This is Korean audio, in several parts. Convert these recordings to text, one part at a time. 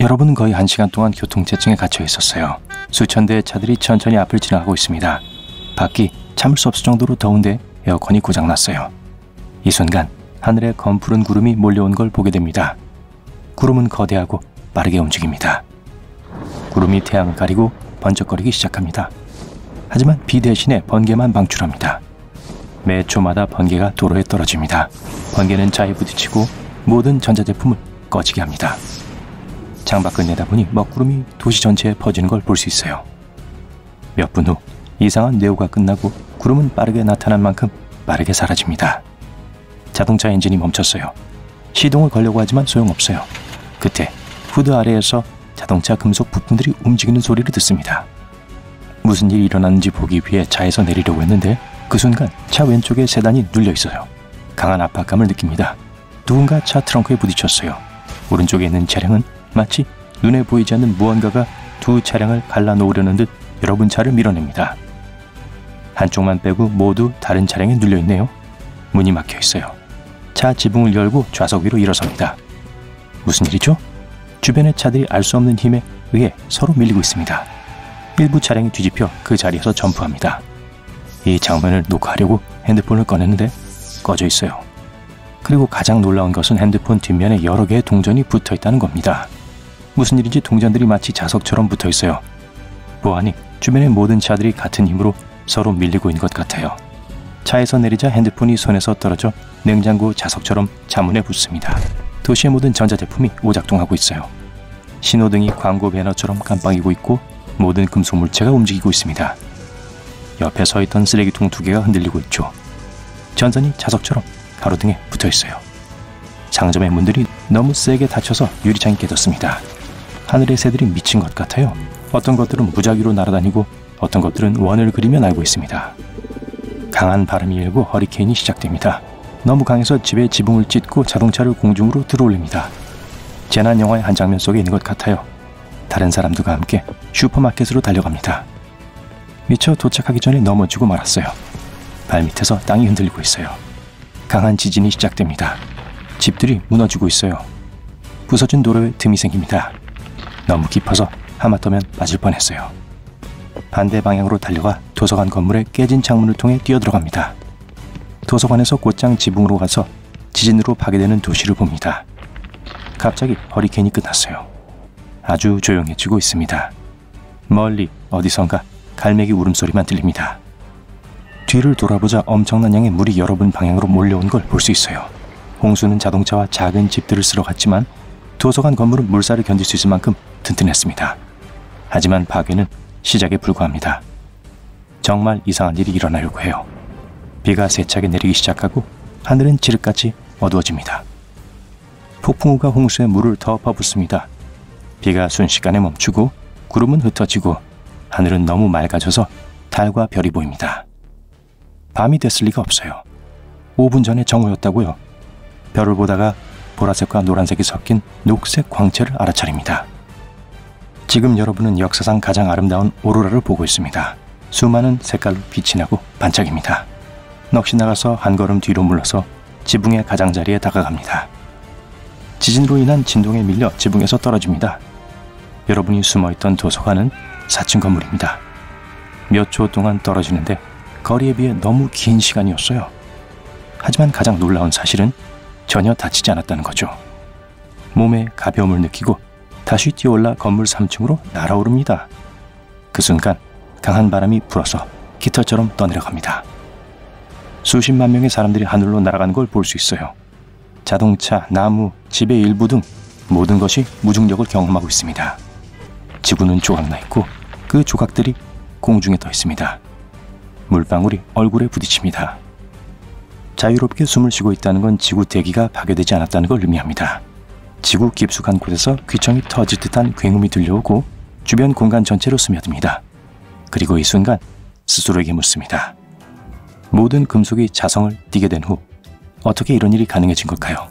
여러분은 거의 1시간 동안 교통체증에 갇혀 있었어요. 수천 대의 차들이 천천히 앞을 지나가고 있습니다. 밖이 참을 수 없을 정도로 더운데 에어컨이 고장났어요. 이 순간 하늘에 검푸른 구름이 몰려온 걸 보게 됩니다. 구름은 거대하고 빠르게 움직입니다. 구름이 태양을 가리고 번쩍거리기 시작합니다. 하지만 비 대신에 번개만 방출합니다. 매 초마다 번개가 도로에 떨어집니다. 번개는 차에 부딪히고 모든 전자제품을 꺼지게 합니다. 창밖을 내다보니 먹구름이 도시 전체에 퍼지는 걸 볼 수 있어요. 몇 분 후 이상한 뇌우가 끝나고 구름은 빠르게 나타난 만큼 빠르게 사라집니다. 자동차 엔진이 멈췄어요. 시동을 걸려고 하지만 소용없어요. 그때 후드 아래에서 자동차 금속 부품들이 움직이는 소리를 듣습니다. 무슨 일이 일어났는지 보기 위해 차에서 내리려고 했는데 그 순간 차 왼쪽에 세단이 눌려 있어요. 강한 압박감을 느낍니다. 누군가 차 트렁크에 부딪혔어요. 오른쪽에 있는 차량은 마치 눈에 보이지 않는 무언가가 두 차량을 갈라놓으려는 듯 여러분 차를 밀어냅니다. 한쪽만 빼고 모두 다른 차량에 눌려있네요. 문이 막혀 있어요. 차 지붕을 열고 좌석 위로 일어섭니다. 무슨 일이죠? 주변의 차들이 알 수 없는 힘에 의해 서로 밀리고 있습니다. 일부 차량이 뒤집혀 그 자리에서 점프합니다. 이 장면을 녹화하려고 핸드폰을 꺼냈는데 꺼져 있어요. 그리고 가장 놀라운 것은 핸드폰 뒷면에 여러 개의 동전이 붙어 있다는 겁니다. 무슨 일인지 동전들이 마치 자석처럼 붙어 있어요. 보아하니 주변의 모든 차들이 같은 힘으로 서로 밀리고 있는 것 같아요. 차에서 내리자 핸드폰이 손에서 떨어져 냉장고 자석처럼 차문에 붙습니다. 도시의 모든 전자제품이 오작동하고 있어요. 신호등이 광고 배너처럼 깜빡이고 있고 모든 금속 물체가 움직이고 있습니다. 옆에 서 있던 쓰레기통 2개가 흔들리고 있죠. 전선이 자석처럼 가로등에 붙어 있어요. 상점의 문들이 너무 세게 닫혀서 유리창이 깨졌습니다. 하늘의 새들이 미친 것 같아요. 어떤 것들은 무작위로 날아다니고 어떤 것들은 원을 그리며 날고 있습니다. 강한 바람이 일고 허리케인이 시작됩니다. 너무 강해서 집의 지붕을 찢고 자동차를 공중으로 들어올립니다. 재난 영화의 한 장면 속에 있는 것 같아요. 다른 사람들과 함께 슈퍼마켓으로 달려갑니다. 미처 도착하기 전에 넘어지고 말았어요. 발밑에서 땅이 흔들리고 있어요. 강한 지진이 시작됩니다. 집들이 무너지고 있어요. 부서진 도로에 틈이 생깁니다. 너무 깊어서 하마터면 빠질 뻔했어요. 반대 방향으로 달려가 도서관 건물에 깨진 창문을 통해 뛰어들어갑니다. 도서관에서 곧장 지붕으로 가서 지진으로 파괴되는 도시를 봅니다. 갑자기 허리케인이 끝났어요. 아주 조용해지고 있습니다. 멀리 어디선가 갈매기 울음소리만 들립니다. 뒤를 돌아보자 엄청난 양의 물이 여러 분 방향으로 몰려온 걸 볼 수 있어요. 홍수는 자동차와 작은 집들을 쓸어갔지만 도서관 건물은 물살을 견딜 수 있을 만큼 튼튼했습니다. 하지만 파괴는 시작에 불과합니다. 정말 이상한 일이 일어나려고 해요. 비가 세차게 내리기 시작하고 하늘은 칠흑같이 어두워집니다. 폭풍우가 홍수에 물을 더 퍼붓습니다. 비가 순식간에 멈추고 구름은 흩어지고 하늘은 너무 맑아져서 달과 별이 보입니다. 밤이 됐을 리가 없어요. 5분 전에 정오였다고요. 별을 보다가 보라색과 노란색이 섞인 녹색 광채를 알아차립니다. 지금 여러분은 역사상 가장 아름다운 오로라를 보고 있습니다. 수많은 색깔로 빛이 나고 반짝입니다. 넋이 나가서 한 걸음 뒤로 물러서 지붕의 가장자리에 다가갑니다. 지진으로 인한 진동에 밀려 지붕에서 떨어집니다. 여러분이 숨어있던 도서관은 4층 건물입니다. 몇 초 동안 떨어지는데 거리에 비해 너무 긴 시간이었어요. 하지만 가장 놀라운 사실은 전혀 다치지 않았다는 거죠. 몸에 가벼움을 느끼고 다시 뛰어올라 건물 3층으로 날아오릅니다. 그 순간 강한 바람이 불어서 깃털처럼 떠내려갑니다. 수십만 명의 사람들이 하늘로 날아가는 걸 볼 수 있어요. 자동차, 나무, 집의 일부 등 모든 것이 무중력을 경험하고 있습니다. 지구는 조각나 있고 그 조각들이 공중에 떠 있습니다. 물방울이 얼굴에 부딪힙니다. 자유롭게 숨을 쉬고 있다는 건 지구 대기가 파괴되지 않았다는 걸 의미합니다. 지구 깊숙한 곳에서 귀청이 터질 듯한 굉음이 들려오고 주변 공간 전체로 스며듭니다. 그리고 이 순간 스스로에게 묻습니다. 모든 금속이 자성을 띠게 된 후 어떻게 이런 일이 가능해진 걸까요?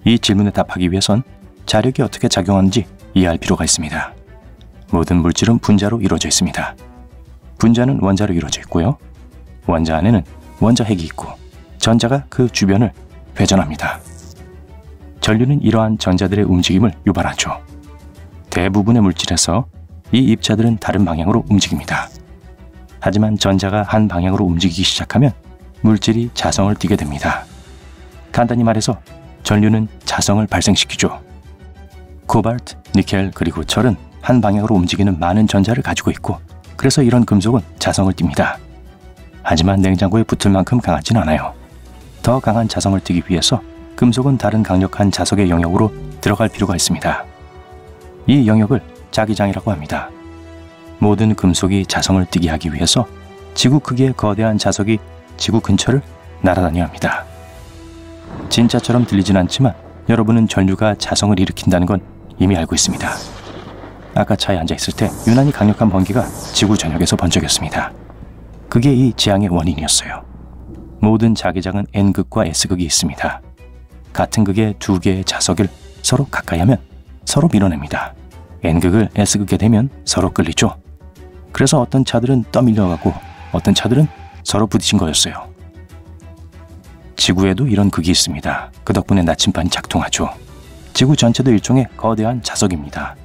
이 질문에 답하기 위해선 자력이 어떻게 작용하는지 이해할 필요가 있습니다. 모든 물질은 분자로 이루어져 있습니다. 분자는 원자로 이루어져 있고요. 원자 안에는 원자핵이 있고 전자가 그 주변을 회전합니다. 전류는 이러한 전자들의 움직임을 유발하죠. 대부분의 물질에서 이 입자들은 다른 방향으로 움직입니다. 하지만 전자가 한 방향으로 움직이기 시작하면 물질이 자성을 띠게 됩니다. 간단히 말해서 전류는 자성을 발생시키죠. 코발트, 니켈 그리고 철은 한 방향으로 움직이는 많은 전자를 가지고 있고 그래서 이런 금속은 자성을 띱니다. 하지만 냉장고에 붙을 만큼 강하진 않아요. 더 강한 자성을 띠기 위해서 금속은 다른 강력한 자석의 영역으로 들어갈 필요가 있습니다. 이 영역을 자기장이라고 합니다. 모든 금속이 자성을 띠게 하기 위해서 지구 크기의 거대한 자석이 지구 근처를 날아다녀야 합니다. 진짜처럼 들리진 않지만 여러분은 전류가 자성을 일으킨다는 건 이미 알고 있습니다. 아까 차에 앉아있을 때 유난히 강력한 번개가 지구 전역에서 번 적이 었습니다. 그게 이 재앙의 원인이었어요. 모든 자기장은 N극과 S극이 있습니다. 같은 극의 두 개의 자석을 서로 가까이 하면 서로 밀어냅니다. N극을 S극에 대면 서로 끌리죠. 그래서 어떤 차들은 떠밀려가고 어떤 차들은 서로 부딪힌 거였어요. 지구에도 이런 극이 있습니다. 그 덕분에 나침반이 작동하죠. 지구 전체도 일종의 거대한 자석입니다.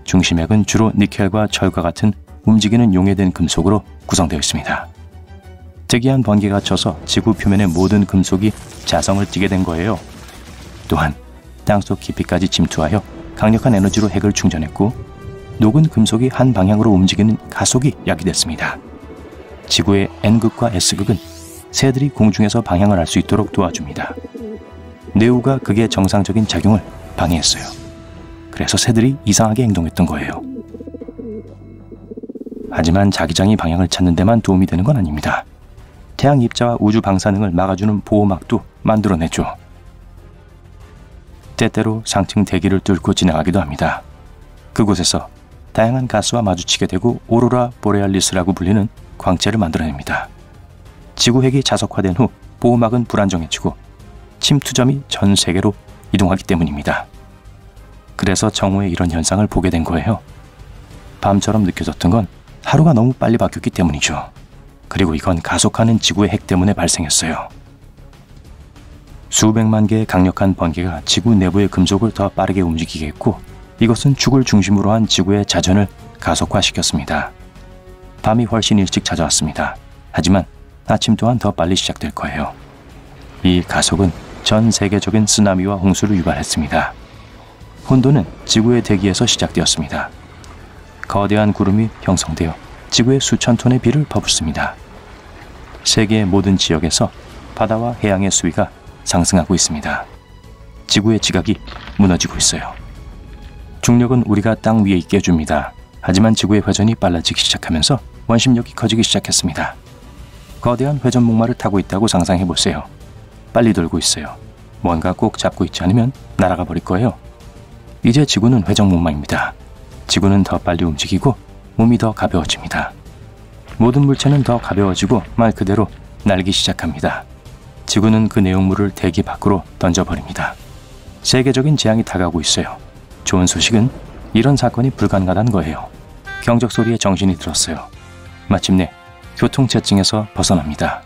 중심액은 주로 니켈과 철과 같은 움직이는 용해된 금속으로 구성되어 있습니다. 특이한 번개가 쳐서 지구 표면의 모든 금속이 자성을 띠게 된 거예요. 또한 땅속 깊이까지 침투하여 강력한 에너지로 핵을 충전했고 녹은 금속이 한 방향으로 움직이는 가속이 야기됐습니다. 지구의 N극과 S극은 새들이 공중에서 방향을 알 수 있도록 도와줍니다. 뇌우가 극의 정상적인 작용을 방해했어요. 그래서 새들이 이상하게 행동했던 거예요. 하지만 자기장이 방향을 찾는 데만 도움이 되는 건 아닙니다. 태양 입자와 우주 방사능을 막아주는 보호막도 만들어내죠. 때때로 상층 대기를 뚫고 지나가기도 합니다. 그곳에서 다양한 가스와 마주치게 되고 오로라 보레알리스라고 불리는 광채를 만들어냅니다. 지구핵이 자석화된 후 보호막은 불안정해지고 침투점이 전 세계로 이동하기 때문입니다. 그래서 정오에 이런 현상을 보게 된 거예요. 밤처럼 느껴졌던 건 하루가 너무 빨리 바뀌었기 때문이죠. 그리고 이건 가속하는 지구의 핵 때문에 발생했어요. 수백만 개의 강력한 번개가 지구 내부의 금속을 더 빠르게 움직이게 했고 이것은 죽을 중심으로 한 지구의 자전을 가속화시켰습니다. 밤이 훨씬 일찍 찾아왔습니다. 하지만 아침 또한 더 빨리 시작될 거예요. 이 가속은 전 세계적인 쓰나미와 홍수를 유발했습니다. 혼돈은 지구의 대기에서 시작되었습니다. 거대한 구름이 형성되어 지구에 수천 톤의 비를 퍼붓습니다. 세계의 모든 지역에서 바다와 해양의 수위가 상승하고 있습니다. 지구의 지각이 무너지고 있어요. 중력은 우리가 땅 위에 있게 해줍니다. 하지만 지구의 회전이 빨라지기 시작하면서 원심력이 커지기 시작했습니다. 거대한 회전 목마를 타고 있다고 상상해보세요. 빨리 돌고 있어요. 뭔가 꼭 잡고 있지 않으면 날아가 버릴 거예요. 이제 지구는 회전 목마입니다. 지구는 더 빨리 움직이고 몸이 더 가벼워집니다. 모든 물체는 더 가벼워지고 말 그대로 날기 시작합니다. 지구는 그 내용물을 대기 밖으로 던져버립니다. 세계적인 재앙이 다가오고 있어요. 좋은 소식은 이런 사건이 불가능하다는 거예요. 경적 소리에 정신이 들었어요. 마침내 교통체증에서 벗어납니다.